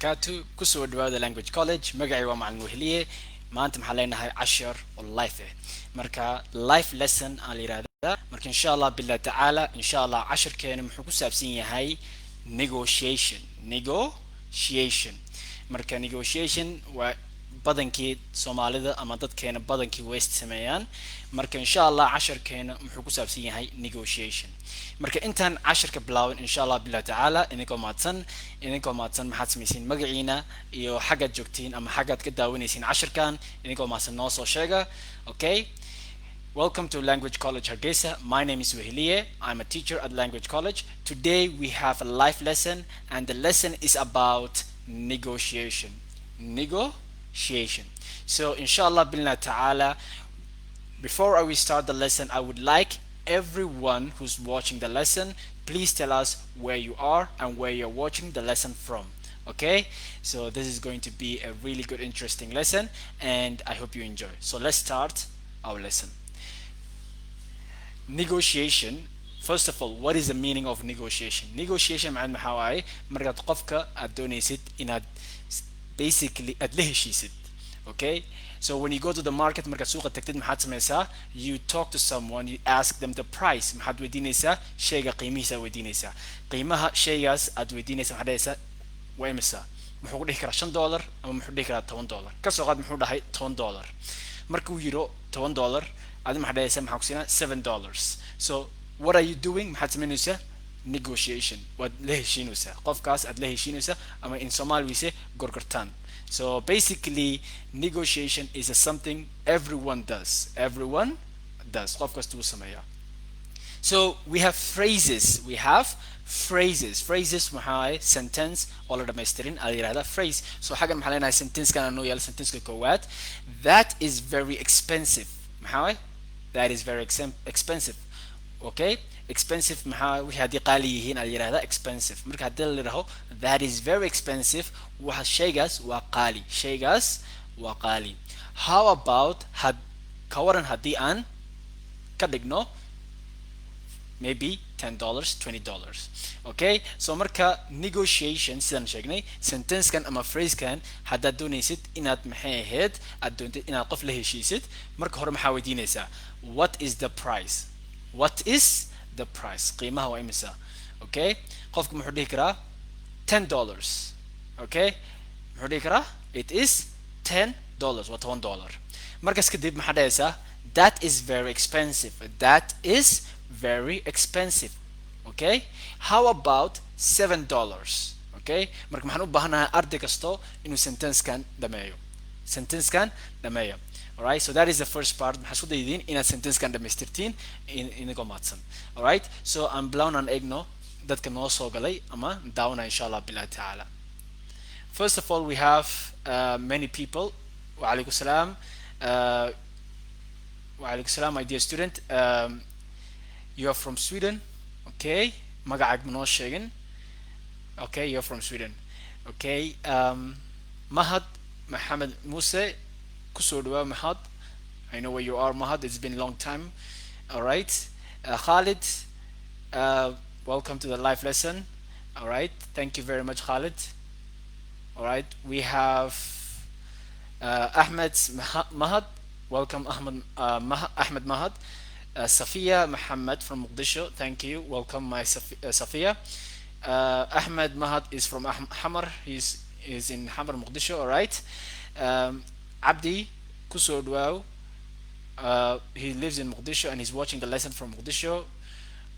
وبركاته كسو دوادا language college مقعي ومعلن وهلية ما أنت محلينا هاي 10 واللايف مركا life lesson على هذا مركا إن شاء الله بالله تعالى إن شاء الله 10 كان محكو سابسين هاي negotiation marka negotiation waa badankii Soomaalida ama dadkeena badankii west sameeyaan marka insha Allah 10 keena muxuu ku saabsan yahay negotiation marka intaan 10 ka bilaawin insha Allah billahi ta'ala ininko maadsan maxaad sameeyeen magaciina iyo xagga joogtiin ama xaggaad ka daawanaysiin 10 kan ininko maadsan noo soo sheega okay. Welcome to Language College Hargeisa. My name is Weheliye. I'm a teacher at Language College. Today we have a live lesson and the lesson is about negotiation. So inshallah billah ta'ala, before we start the lesson, I would like everyone who's watching the lesson, please tell us where you are and where you're watching the lesson from. Okay, so this is going to be a really good interesting lesson and I hope you enjoy. So let's start our lesson. Negotiation. First of all, what is the meaning of negotiation? Negotiation معناه محاوي مرقد قفك أدونيسيت إن basically أدلهشيسيت. Okay, so when you go to the market مرقد سوق التكتيد محد سميسا, you talk to someone, you ask them the price محد ودينيسا شيء قيميسا ودينيسا قيمها شيء أدودينيسا محديسا ويمسا محقول لك $10 أو محقول لك $10 كسوقات محقول لها $10 مركو يرو $10 هذا ما حدا يسمى حقسنا $7. So what are you doing؟ محد سمينوسا negotiation. ودله شينوسا قف كاس أدله شينوسا أما in Somali we say gorgortan. So basically negotiation is something everyone does. قف كاس توسمايا. So we have phrases. Phrases محاي sentence all of them مسترين على هذا phrase. So حاجة محلنا sentence كان إنه يلا sentence كقوات. That is very expensive. محاي that is very expensive. Okay, expensive محاوي هذه قاليين على هذا expensive مرك هدل له that is very expensive وهالشيء وقالي. How about had كورن هدي أن كدقنو maybe $10 $20. Okay, so مركا negotiation سيدنا شغني sentence كان أما phrase كان حدا دونيسيت إنات محيهد أدونت إنات قفله شيسيت مركا هور محاودينيسا what is the price قيمة هو إمسا. Okay, قفك محودي كرا $10. Okay, محودي كرا it is $10 $1 مركا سكديب محدايسا that is very expensive. Okay, how about $7? Okay, مرك محنو بهنا أرد كستو إنه sentence كان دمايو. Alright, so that is the first part. محسود يدين إن sentence كان دمسترتين إن قماتسن. Alright, so I'm blown on igno that can also galay أما down إن شاء الله بالله تعالى. First of all, we have many people. وعليكم السلام. وعليكم السلام, my dear student. You are from Sweden. Okay, magacag منو sheegin. Okay, you're from Sweden. Okay, Mahad Mohammed Muse kusoo Mahad. I know where you are, Mahad. It's been a long time. All right, Khalid, welcome to the live lesson. All right, thank you very much, Khalid. All right, we have Ahmed Mahad. Welcome, Ahmed Mahad. Safiya Muhammad from Mogadishu, thank you. Welcome, my Safiya. Ahmed Mahad is from Hamar. He's in Hamar, Mogadishu. All right. Abdi Kusodwao. He lives in Mogadishu and he's watching the lesson from Mogadishu.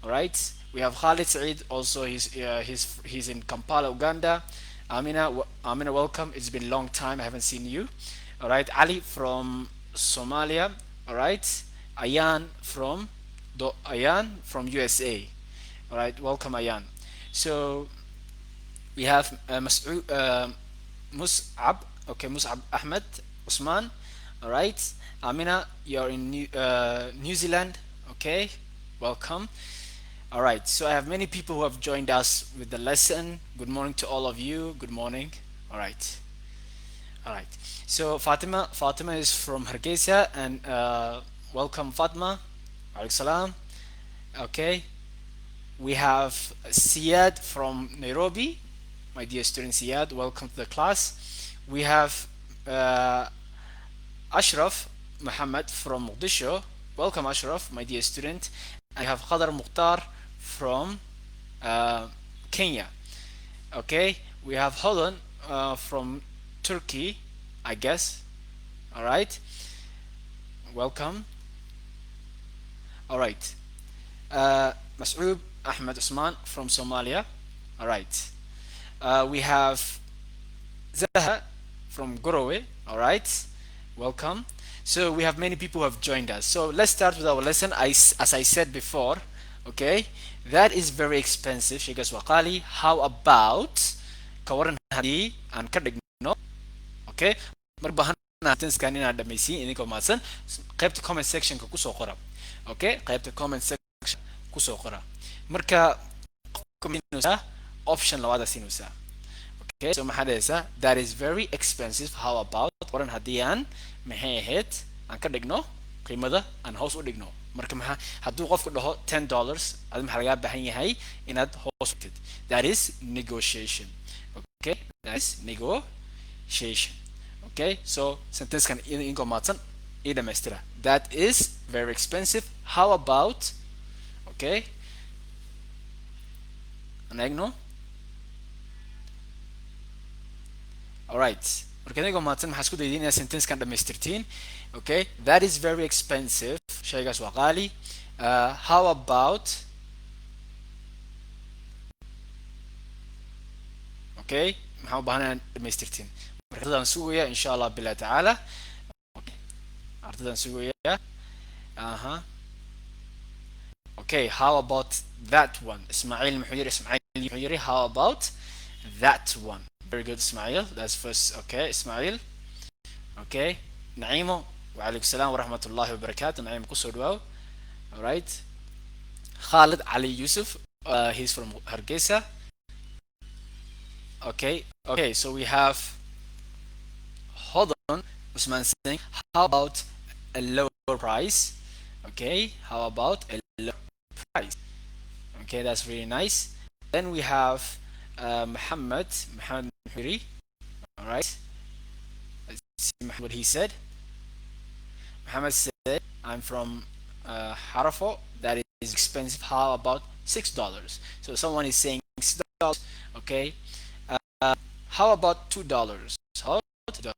All right. We have Khalid Saeed. Also, he's in Kampala, Uganda. Amina, welcome. It's been a long time. I haven't seen you. All right. Ali from Somalia. All right. Ayan from USA. All right, welcome Ayan. So we have Mus'ab. Okay, Mus'ab Ahmed Usman. All right, Amina, you're in New Zealand. Okay, welcome. All right, so I have many people who have joined us with the lesson. Good morning to all of you. Good morning. All right. So Fatima is from Hargeisa and welcome Fatma. Alaikum salam. Okay, we have Siad from Nairobi. my dear student Ziad. Welcome to the class. We have uh, Ashraf Muhammad from Mogadishu. Welcome, Ashraf, my dear student. I have Qadar Mukhtar from uh, Kenya. Okay, we have Holland from Turkey, I guess. All right, welcome. All right, Mas'ud Ahmed Usman from Somalia. All right, we have Zaha from Gorowe. All right, welcome. So we have many people who have joined us. So let's start with our lesson. As I said before, okay, that is very expensive. Shegas Wakali. How about kawaran hadi and kadigno? Okay, marbahan natin scan inaad dhamaysiin idinkoo mahadsan qaybta comment section ka kusoo qora. Okay, qaybta comment section kusoo qora. Marka option labaad siinaysa. Okay, so maxaa dhahaysaa that is very expensive. How about waran haddii aan maxay ahayd aan ka dhigno qiimada aan hoos u dhigno. Marka maxaa hadduu qofku dhaho $10 adi maxaa lagaa baahan yahay inaad hoos u dhigtid. That is negotiation. Okay, that is negotiation. Okay, so sentence kan idinkoo mahadsan ii dhamaystira. That is very expensive. How about, okay, an eegno. Alright, marka idinkoo mahadsan maxaa isku daydiin inaad sentence kan dhamaystirtiin. Okay, that is very expensive. Shaygaas waa qaali. How about, okay, maxaa u baahan inaad dhamaystirtiin. marka ardadaan sugaya insha Allah billahi ta'ala. Okay, ardadaan sugaya. Okay, how about that one? Ismail muxuu yiri how about that one? Very good, Ismail. That's first. Okay, Ismail. Okay, Naimo. Wa alaykum salam wa rahmatullahi wa barakatuh. Naimo kusoo dhawaw. All right. Khalid Ali Yusuf. He's from Hargeisa. Okay. Okay, so we have, hold on, Usman saying, how about a lower price? Okay, how about a lower price? Okay, that's really nice. Then we have Muhammad Muhiri. All right, let's see what he said. Muhammad said, I'm from Harafo. That is expensive. How about $6? So someone is saying $6. Okay. How about $2? How about $2?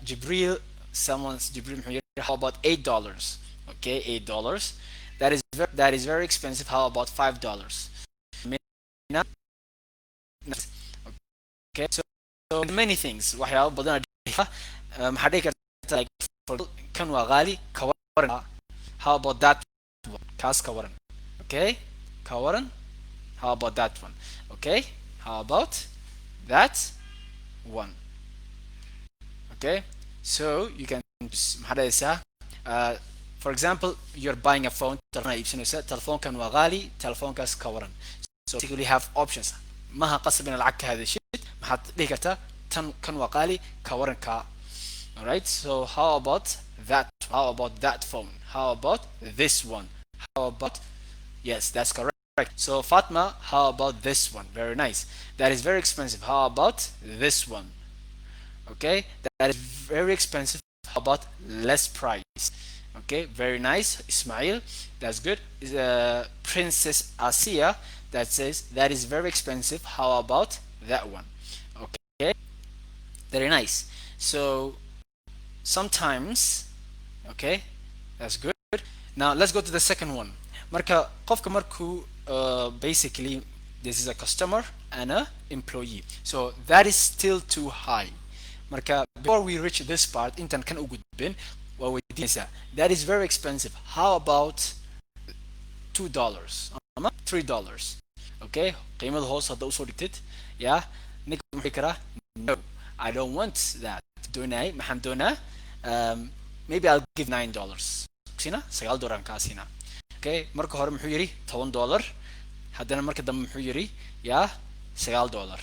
Jibril, Jibril. How about $8? Okay, $8. That is very expensive. How about $5? Okay, so many things. waxyaabo badan maxaa dhihi karta like kan waa qaali ka waran. How about that one? Kaas ka waran. Okay, ka waran. How about that one? Okay, how about that one? Okay, so you can maxaa dhahaysaa for example, you're buying a phone. telefoonkan waa qaali, telefoonkaas ka waran. So you have options. maha qasab in lacag ka hadashid, maxaad dhihi kartaa tan kan waa qaali ka waran ka. All right, so how about that? How about that phone? How about this one? How about, yes, that's correct. So Fatma, how about this one? Very nice. That is very expensive. How about this one? Okay, that is very expensive. How about less price? Okay, very nice. Ismail, that's good. Princess Asia, that says that is very expensive. How about that one? Okay, very nice. So sometimes, okay, that's good. Now let's go to the second one. Marka qofka markuu basically this is a customer and a employee. So that is still too high. Marka before we reach this part, intan kan u gudbin waa weydiinaysaa that is very expensive. How about $2 ama $3? Okay, qiimada hoos hadda usoo dhigtid. Yeah, ninka muxuu karaa no, I don't want that. doonay maxaan doonaa maybe I'll give $9 sina $9 kaasina. Okay, marka hore muxuu yiri $10, haddana marka dambe muxuu yiri yaa $9.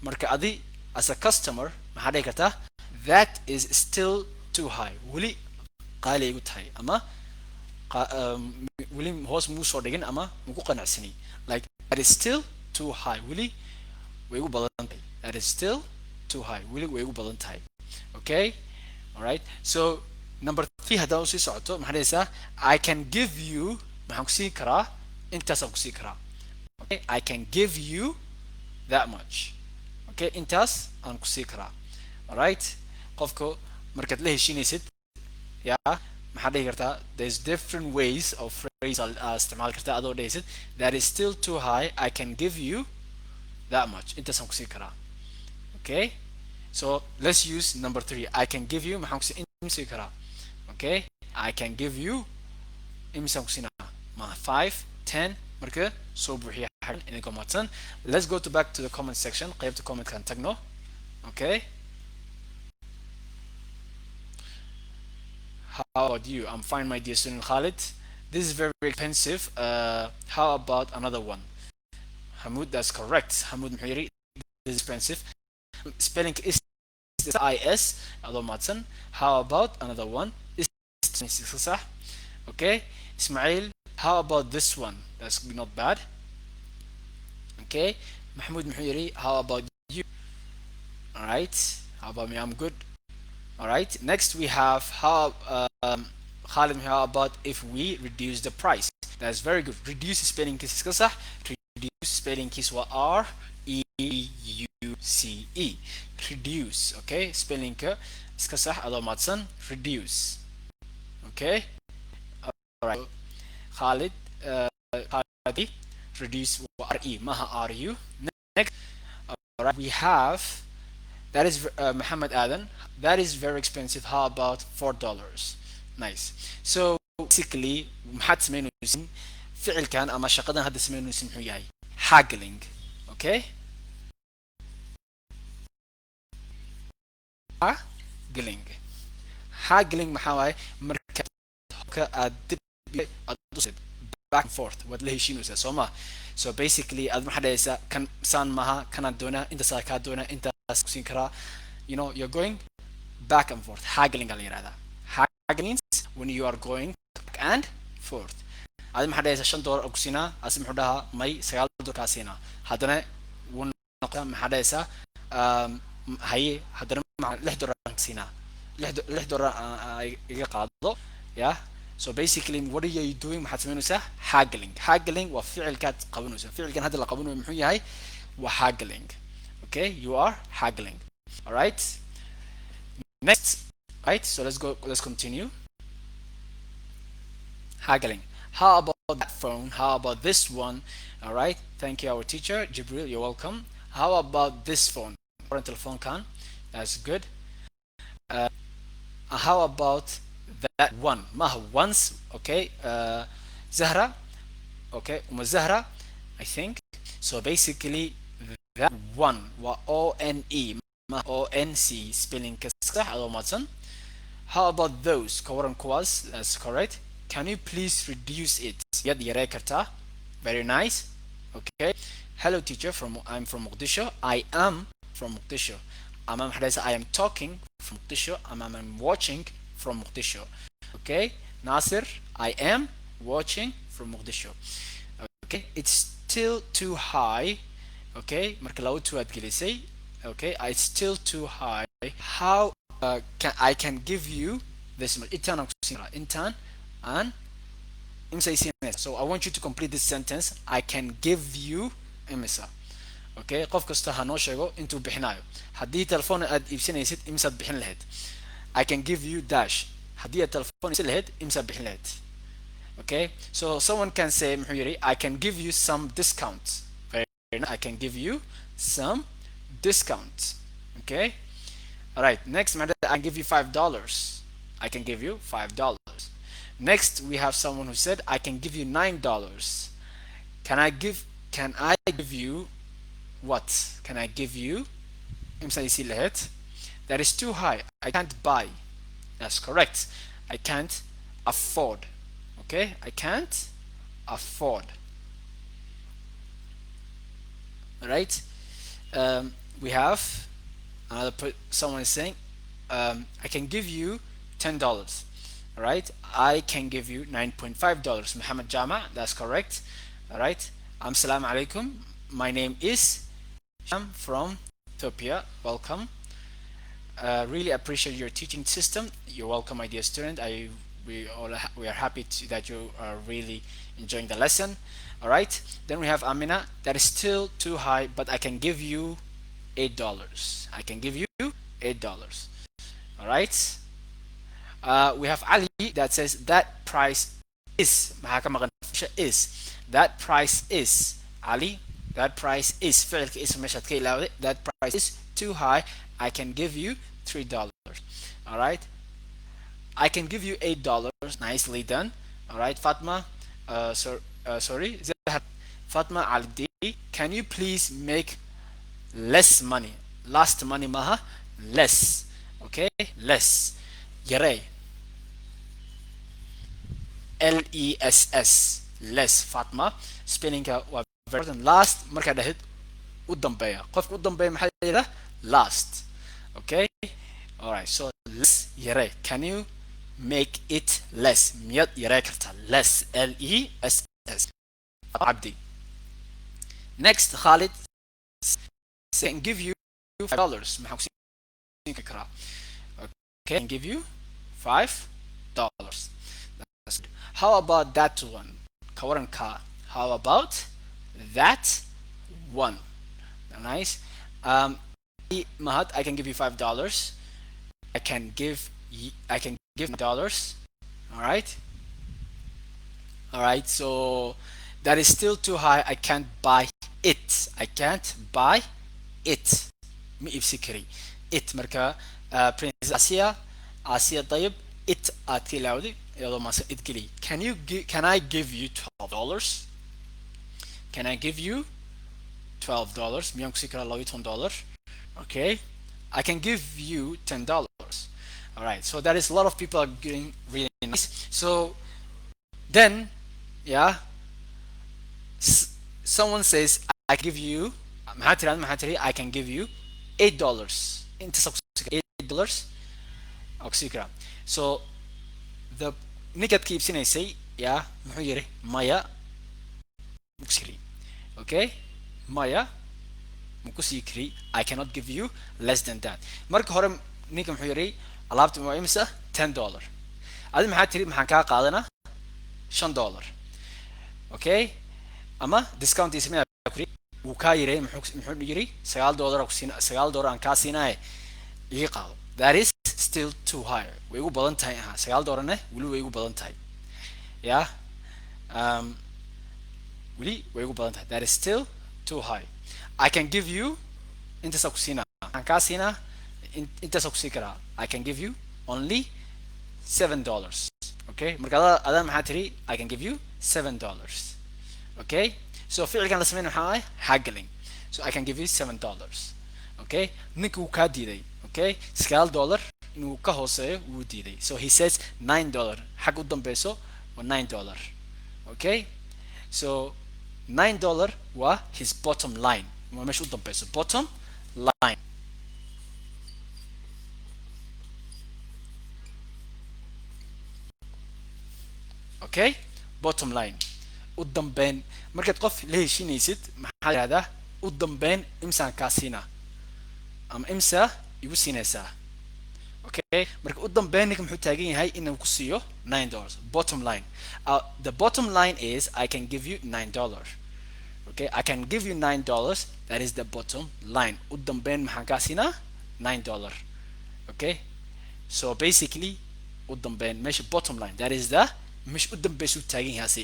marka adi as a customer maxaa dhihi kartaa that is still too high. weli qaali igu tahay ama weli hoos muu soo dhigin ama muku qanacsani. Like that is still too high. weli way ugu badan tahay. That is still too high. Weli way ugu badan tahay. Okay? Alright? So number 3 haddaan usii socoto maxaa dhahaysaa I can give you maxaan ku siin karaa intaasaan ku siin karaa. Okay? I can give you that much. Okay? Intaas aan ku siin karaa. Alright? Qofka markaad la heshiinaysid yeah maxaa dhihi kartaa there's different ways of phrase isticmaal kartaa adoo dhahaysid that is still too high. I can give you that much. Intaasaan ku siin karaa. Okay? So let's use number 3. I can give you maxaan ku siin karaa. Okay? I can give you imisaan ku siinaa ma 5 10 marka soo buuxiya idinka mahadsan. Let's go back to the comment section. qaybta commentkan tagno. Okay? How about you? I'm fine, my dear student Khalid. This is very, very expensive. How about another one? Hamoud, that's correct. Hamoud Muhiri, this is expensive. Spelling is is although Matson. How about another one? Is okay. Ismail, how about this one? That's not bad. Okay. Mahmoud Muhiri, how about you? Alright. How about me? I'm good. Alright. Next we have Khalid, how about if we reduce the price? That's very good. Reduce spelling kiss iska sax. Reduce spelling kiss wa R E U C E. Reduce. Okay? Spelling ka iska sax adoo madsan. Reduce. Okay? Alright. Khalid, Khalid, reduce wa R E maha R U. Next, alright, we have that is Muhammad Adan. That is very expensive. How about $4? Nice. So basically maxaad samaynaysin ficilkan ama shaqadan hadda samaynaysin muxuu yahay haggling. Okay? Haggling. Haggling maxaa waaye marka aad dib aad back and forth waad la heshiinaysaa soo ma. So basically aad maxaa dhahaysaa kan saan maha kanaan doonaa intaasaa kaa doonaa intaas ku siin karaa. You know, you're going back and forth. Haggling ala yirahdaa. Haggling when you are going back and forth. Aad maxaa dhahaysaa $5 ku siinaa asi muxuu dhahaa may $9 kaa siinaa haddana wuu noqdaa maxaa dhahaysaa haye haddana $6 siinaa $6 iga qaado. Yeah. So basically what are you doing maxaad samaynaysaa haggling. Haggling waa ficilkaad qabanaysaa. ficilkan hadda la qabanayo muxuu yahay waa haggling. Okay? You are haggling. All right? Next, right? So let's continue. Haggling. How about that phone? How about this one? All right? Thank you, our teacher Jibril. You're welcome. How about this phone? Parental phone can. That's good. How about that one? Maha once. Okay. Zahra. Okay. Zahra, I think. So basically that one wa O-N-E. O-N-C spelling kasah adoo madsan. How about those? Kawaran kuwas. That's correct. Can you please reduce it? Yad yaree kartaa. Very nice. Okay. Hello teacher, I'm from Mogadishu. I am from Mogadishu. I am talking from Mogadishu. I'm watching from Mogadishu. Okay. Nasir, I am watching from Mogadishu. Okay. It's still too high. Okay. Marka lagu tuwaad gelisay. Okay, it's still too high. How I can give you this much? Intan and so I want you to complete this sentence. I can give you imisa. Okay, qof kasta ha noo sheego intuu bixinayo. Haddii telefoon aad iibsanaysid imsaad bixin lahayd. I can give you dash. Haddii aad telefoon iibsan lahayd imsaad bixin lahayd. Okay, so someone can say muxuu yiri I can give you some discounts. I can give you some discount. Okay. All right. Next, I can give you $5. I can give you $5. Next, we have someone who said I can give you $9. Can I give you what? Can I give you? That is too high. I can't buy. That's correct. I can't afford. Okay. I can't afford. All right. We have someone is saying I can give you $10. All right, I can give you $9.5. Muhammad Jama, that's correct. All right, Assalamu alaikum. My name is I'm from Ethiopia. Welcome. Really appreciate your teaching system. You're welcome, my dear student. We are happy that you are really enjoying the lesson. All right. Then we have Amina. That is still too high, but I can give you $8. I can give you $8. All right. We have Ali that says that price is is that price is Ali. That price is فعلك اسم مش هتكي that price is too high. I can give you $3. All right. I can give you $8. Nicely done. All right, Fatma. Sorry. Fatma Ali. Can you please make less money? Last money maha less. Okay, less. Yaray. LESS less Fatma spelling waa very important. Last markaa dhahid u dambeeya qofka u dambeeya maxaa la yidhaha last. Okay, alright, so less yare. Can you make it less? Miyaad yaree kartaa? Less LESS. Abdi. Next Khalid can give you $5. maxaa ku siin karaa? Okay, can give you $5. How about that one? Kawaran ka. How about that one? Nice. Mahat, I can give you $5. I can give $dollars. All right. All right. So that is still too high. I can't buy it. I can't buy it. It marka Princess Asia طيب it أتكلم يلا ما it كلي. Can I give you $12? Can I give you $12? ميون كسيكرا لو $10. Okay. I can give you $10. All right. So that is a lot of people are getting really nice. So then, yeah, someone says I give you I can give you $8. $8. أكسيكرا. So the ninkad ka iibsanaysay yaa muxuu yiri maya mukusii. Okay, maya mukusii kri. I cannot give you less than that. Marka hore ninka muxuu yiri alaabta waa imisa $10. adi maxaa tiri maxaan kaa qaadanaa $5. Okay, ama discount ismina kuri uu kaa yiri muxuu yiri $9 ku siina $9 aan kaa siinaaye ii qaado. That is still too high. Way ugu badan tahay $9 ne wali way ugu badan tahay. Yeah. Wali way ugu badan tahay. That is still too high. I can give you inta sa kusina. Aan ka sina inta sa kusikara. I can give you only $7. Okay? Marka ada maxaa tiri I can give you $7. Okay? So ficilkan la sameeyay maxaa ah haggling. So I can give you $7. Okay? Ninka uu ka diiday. Okay? $9 inuu ka hooseeyo wuu diiday. So he says $9. xag u dambayso waa $9. Okay? So $9 waa his bottom line. waa meesha u dambayso bottom line. Okay? Bottom line. u dambeyn markaad qof la heshinaysid maxaa la yidhahdaa u dambeyn imsaan kaa siinaa ama imsa igu siinaysaa. Okay, marka u dambeyn ninka muxuu taagan yahay inuu ku siiyo $9. Bottom line. The bottom line is I can give you $9. Okay, I can give you $9. That is the bottom line. u dambeyn maxaan kaa siinaa $9. Okay, so basically u dambeyn meesha bottom line. That is the meesha u dambeysuu taagan yahay si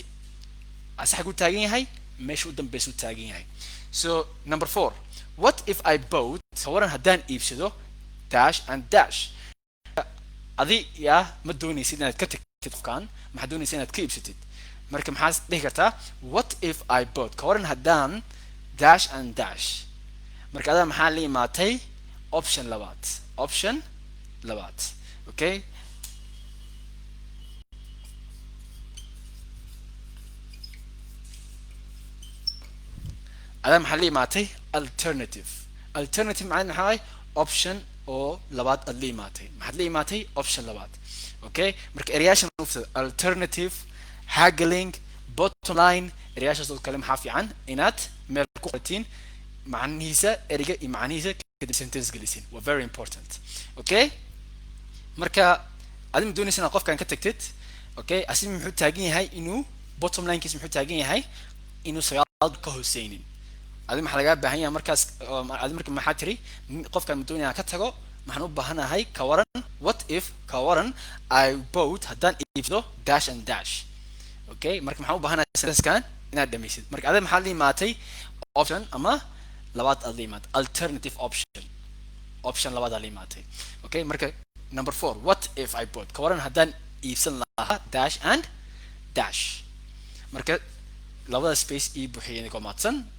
asax ku taagan yahay meesha u dambeysuu taagan yahay. So number 4, what if I bought kawaran haddaan iibsado dash and dash. adi yaa ma doonaysid inaad ka tagtid qofkan maxaa doonaysid inaad ka iibsatid marka maxaad dhihi kartaa what if I bought kawaran haddaan dash and dash. marka adaa maxaa la imaatay option labaad. Okay, adaa maxaa la imaatay alternative macna maxaa option oo labaad aad la imaatay. maxaad la imaatay option labaad. Okay, marka erayaashan alternative, haggling, bottom line, erayaashaas oo kale maxaa fiican inaad meel ku qortiin macnihiisa ereyga iyo macnihiisa kadib sentence gelisin waa very important. Okay, marka adin doonaysa inaad qofkan ka tagtid. Okay, asig muxuu taagan yahay inuu bottom linekiisa muxuu taagan yahay inuu sagaal ka hooseynin. adi maxaa lagaa baahan yahay markaas adi marka maxaa tiri qofkan ma doonaya ka tago maxaan u baahanahay ka waran what if ka waran I bought haddaan iibsado dash and dash. Okay, marka maxaan u baahanahay sentencekan inaad dhamaysid. marka adi maxaa la imaatay option ama labaad aad la imaatay alternative option. option labaad aad la imaatay. Okay, marka number 4 what if I bought ka waran haddaan iibsan lahaa dash and dash. marka labada space ii buuxiyeen ko maadsan.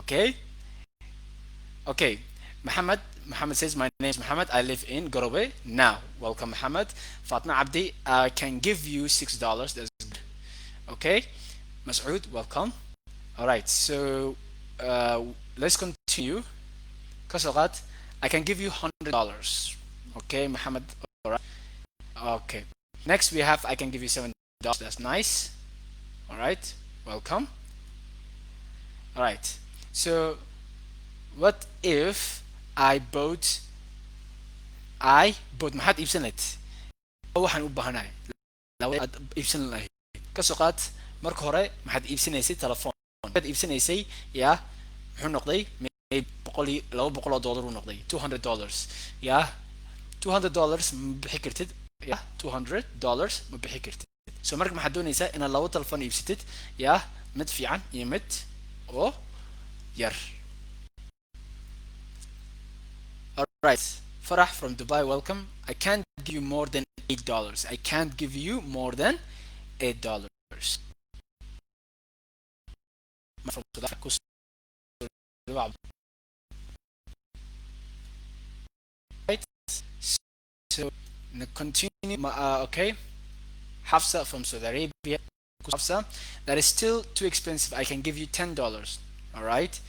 Okay. Okay. Muhammad says, my name is Muhammad. I live in Gorobe. Now, welcome, Muhammad. Fatma Abdi, I can give you $6. That's good. Okay. Masoud, welcome. All right. So, let's continue. Kasagat, I can give you $100. Okay, Muhammad. All right. Okay. Next, we have, I can give you $7. That's nice. All right. Welcome. All right. So, what if I bought maxaad iibsan lahayd waxaan u baahanahay aad iibsan lahayd ka soo qaad marka hore maxaad iibsanaysay telefoon maxaad iibsanaysay yaa muxuu noqday $200 uu noqday $200 yaa $200 ma bixi kartid yaa $200 ma bixi kartid. so marka maxaad doonaysaa inaad labo telefoon iibsatid yaa mid fiican iyo mid oo yar. Alright, Farah from Dubai, welcome. I can't give you more than $8. I can't give you more than $8. From South Africa. Right, so continue. Okay, Hafsa from Saudi Arabia. Hafsa, that is still too expensive. I can give you $10. All right,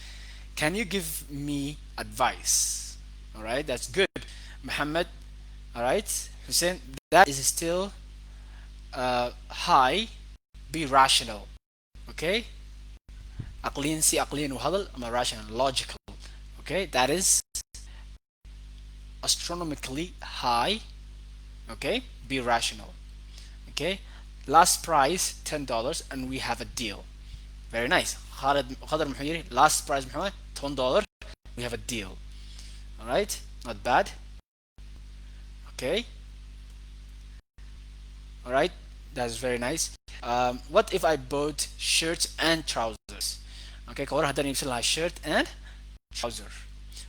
can you give me advice? All right, that's good. Muhammad, all right. Hussein, that is still high. Be rational. Okay. عقلين سي عقلين وهذا أما rational logical. Okay, that is astronomically high. Okay, be rational. Okay, last price $10 and we have a deal. Very nice. Khalid محيري, last price محمد $10. We have a deal. All right, not bad. Okay. All right, that's very nice. What if I bought shirts and trousers? Okay, كورة هذا نفس لها shirt and trouser.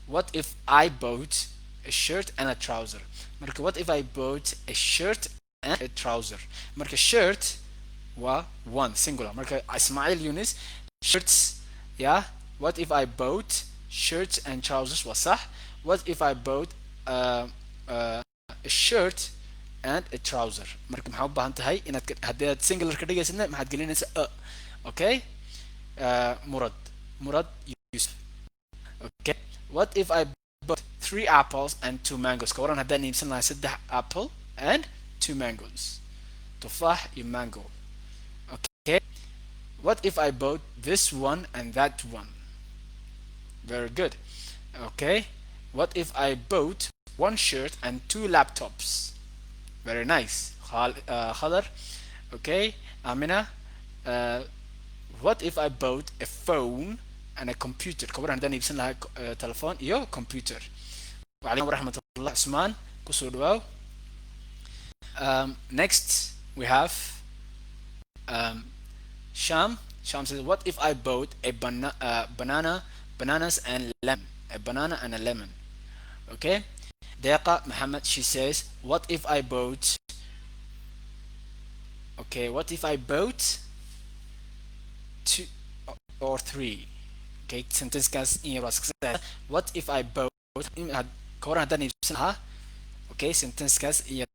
What if I bought a shirt and a trouser? مركب what if I bought a shirt and a trouser? مركب shirt و one singular. مركب إسماعيل يونس shirts. Yeah. What if I bought shirts and trousers وصح. What if I bought a shirt and a trouser? مركب محاوب بهانتهاي إن هديت singular كده سنة ما هتقولين إنسا okay. Murad Yusuf. Okay. What if I bought 3 apples and 2 mangoes? كوران هداني مثلا 6 apple and 2 mangoes. تفاح and mango. Okay. What if I bought this one and that one? Very good. Okay. What if I bought 1 shirt and 2 laptops? Very nice. Khalar. Okay. Amina. What if I bought a phone and a computer? كبر عندنا يبسن لها تلفون يو computer. وعليكم ورحمة الله عثمان كسودواو. Next we have Sham. Sham says, what if I bought a bananas and lemon? A banana and a lemon. Okay. Deqa Muhammad, she says, what if I bought? Okay, what if I bought 2 or 3? Okay, sentence guys in your what if I bought okay, sentence guys in your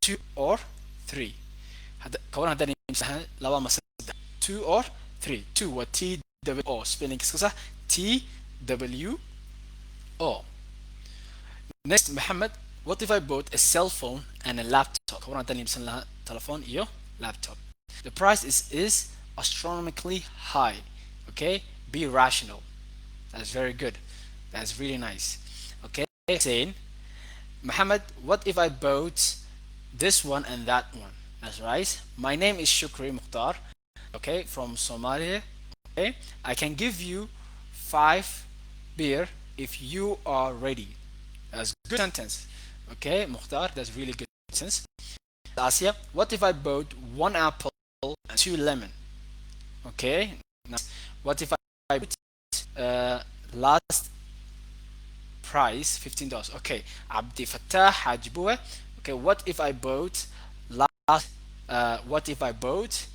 2 or 3. 2 or 3. 2 what T W O spelling T W O. Next, Muhammad, what if I bought a cell phone and a laptop? Telephone iyo laptop. The price is astronomically high. Okay, Be rational. That's very good. That's really nice. Okay, saying, Muhammad, what if I bought this one and that one? That's right. My name is Shukri Mukhtar. Okay, from Somalia. Okay, I can give you 5 beer if you are ready. That's good sentence. Okay, Mukhtar, that's really good sentence. Asia, what if I bought 1 apple and 2 lemon? Okay, now, what if I bought last price $15? Okay, Abdi Fattah Hajbua. Okay, what if I bought last? What if I bought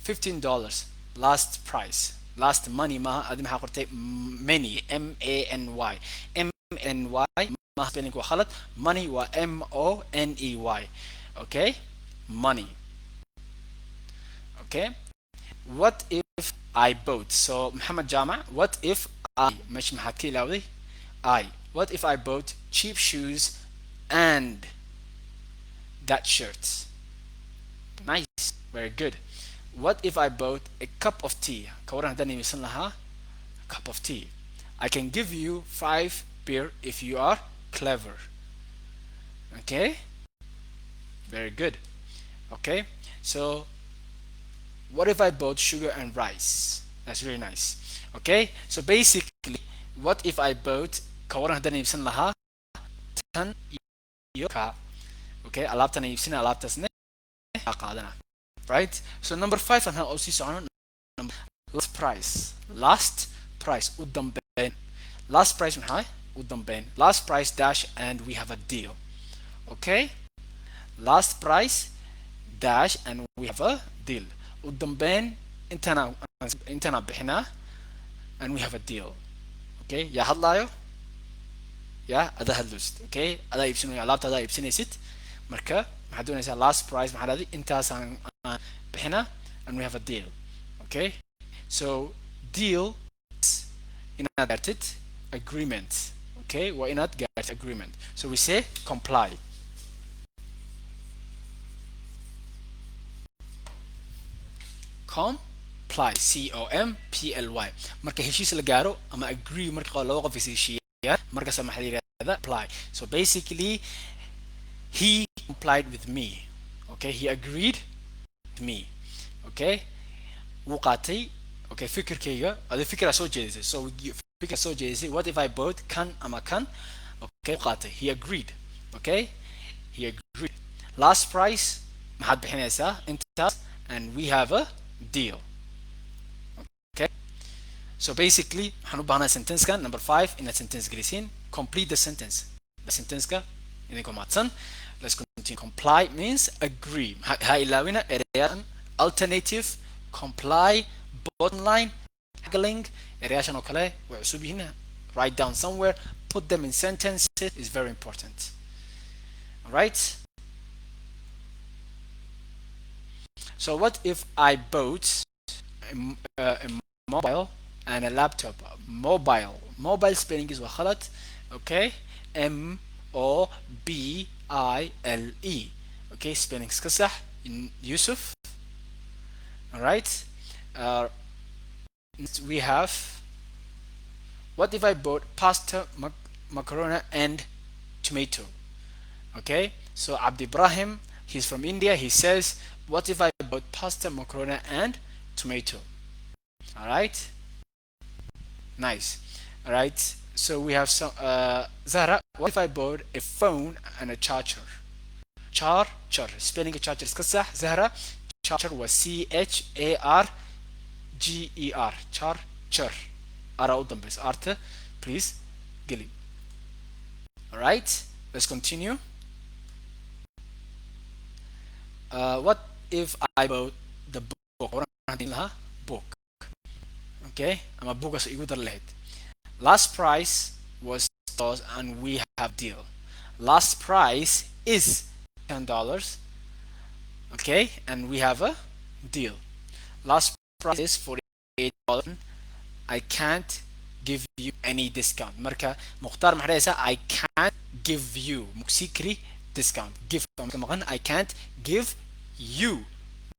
$15 last price? Last money ما هذه ما حقولتي many MANY MNY ما spelling غلط money و MONEY. Okay, money. Okay, what if I bought, so Muhammad Jama, what if I مش محكي لوي I, what if I bought cheap shoes and that shirt? Nice, very good. What if I bought a cup of tea? كورنا دني مثل لها cup of tea. I can give you 5 beer if you are clever. Okay, very good. Okay, so what if I bought sugar and rice? That's really nice. Okay, so basically, what if I bought كورنا دني مثل لها 10 يوكا. Okay, alaabtan iibsina alaabtaasna qaadana. Right, so number 5 and also socono last price. Last price u dambeyn. Last price maxay u dambeyn. Last price dash and we have a deal. Okay, last price dash and we have a deal. U dambeyn intana bixina and we have a deal. Okay, ya hadlayo ya ada hadlust. Okay, ada iibsinayo alaabta ada iibsinaysid marka maxaad doonaysaa last price maxaa dhahday intaasaan bixina and we have a deal. Okay, so deal inaad gaartid agreement. Okay, waa inaad gaartid agreement, so we say comply. Comply, COMPLY. marka heshiis la gaaro ama agree marka laba qof is heshiiyaan markaas maxaa la yiraahdaa apply. So basically he complied with me. Okay, he agreed with me. Okay, wuu qaatay. Okay, fikirkayga adi fikra soo jeedisay, so fikra soo jeedisay, what if I bought kan ama kan? Okay, wuu qaatay, he agreed. Okay, he agreed. Last price maxaad bixinaysaa intaas and we have a deal. Okay, so basically waxaan u baahnaa sentence-ka number 5 inaad sentence gelisiin. Complete the sentence. Sentence-ka idinkoo mahadsan. Let's continue. Comply means agree. Ha ilaawina ereyaan alternative, comply, bottom line, haggling. Ereyaashan oo kale way cusub yihiin. Write down somewhere, put them in sentences is very important. All right, so what if I bought a mobile and a laptop? Mobile spelling is غلط. Okay, MOBILE. Okay, spelling iska sax Yusuf. All right, we have, what if I bought pasta, macaroni and tomato? Okay, so Abdi Ibrahim, he's from India, he says, what if I bought pasta, macaroni and tomato? All right, nice. All right, so we have some Zahra, what if I bought a phone and a charger? Charger, spelling a charger iska sax Zahra. Charger was CHARGER. Charger. Ara u dambaysa arta, please geli. All right, let's continue. What if I bought the book? Book. Okay, ama bukas igu dar lahayd. Last price was $10 and we have deal. Last price is $10. Okay, and we have a deal. Last price is $48. I can't give you any discount. Marka Mukhtar maxay I can't give you muksikri discount. Give I can't give you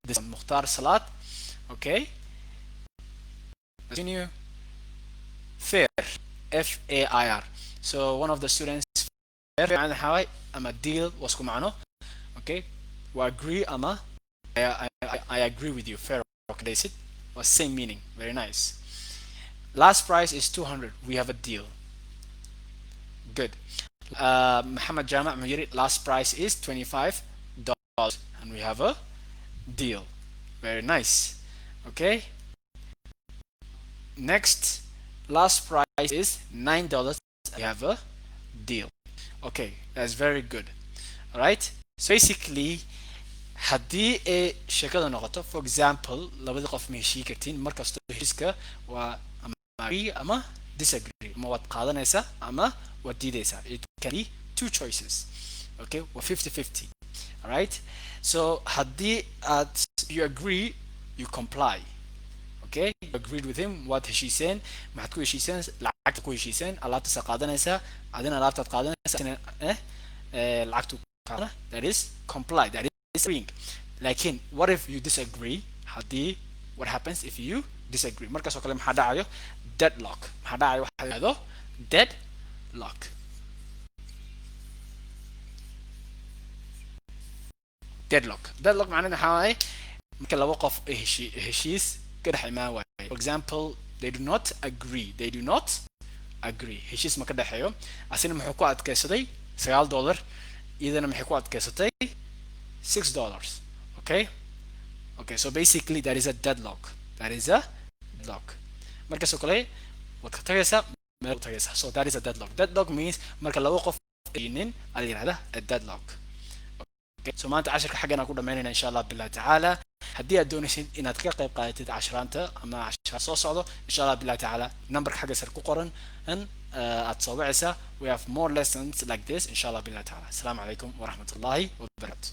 discount. Mukhtar Salat. Okay, continue. Fair, F-A-I-R. So one of the students fair معنى حواي أما deal واسكو معنو. Okay, we agree أما I agree with you. Fair. Okay, that's it. Was same meaning. Very nice. Last price is 200. We have a deal. Good. Muhammad Jama' Mujiri, last price is $25 and we have a deal. Very nice. Okay. Next, last price is $9. We have a deal. Okay, that's very good. All right. So basically, haddii ay sheekada noqoto, for example, labada qof ma heshii kartiin markastoo heshiiska waa ama agree ama disagree, ama waad qaadanaysaa ama waad diidaysaa. It can be two choices. Okay, waa 50-50. All right. So haddii you agree, you comply. Okay, you agreed with him, waad heshiiseen, maxaad ku heshiiseen, lacagta ku heshiiseen, alaabtaasa qaadanaysaa, adina alaabtaad qaadanaysaa, lacagtu qaadana. That is comply. That is agreeing. Lakin what if you disagree? Haddii, what happens if you disagree? Markaas oo kale maxaa dhacayo? Deadlock. Maxaa dhacayo? Waxaa la yidhahdo deadlock. Deadlock macnaheedu waxaa waaye marka laba qof ay heshiis ka dhex imaan waayo. For example, they do not agree. Heshiis ma ka dhexeeyo. Asina muxuu ku adkaysaday $9, iyadana maxay ku adkaysatay $6. Okay, so basically that is a deadlock. Markaas oo kale waad ka tagaysaa meel u tagaysaa. So that is a deadlock means marka laba qof aynin ala yiraahdaa a deadlock. Okay, so maanta casharka xaggana ku dhamaynayna insha Allah billahi ta'ala. haddii aad doonaysid inaad ka qayb qaadatid casharaanta ama cashar soo socdo insha Allah billahi ta'ala number xagga sar ku qoran aad soo wacaysaa. We have more lessons like this insha Allah billahi ta'ala. Assalamu alaikum wa rahmatullahi wa barakatuh.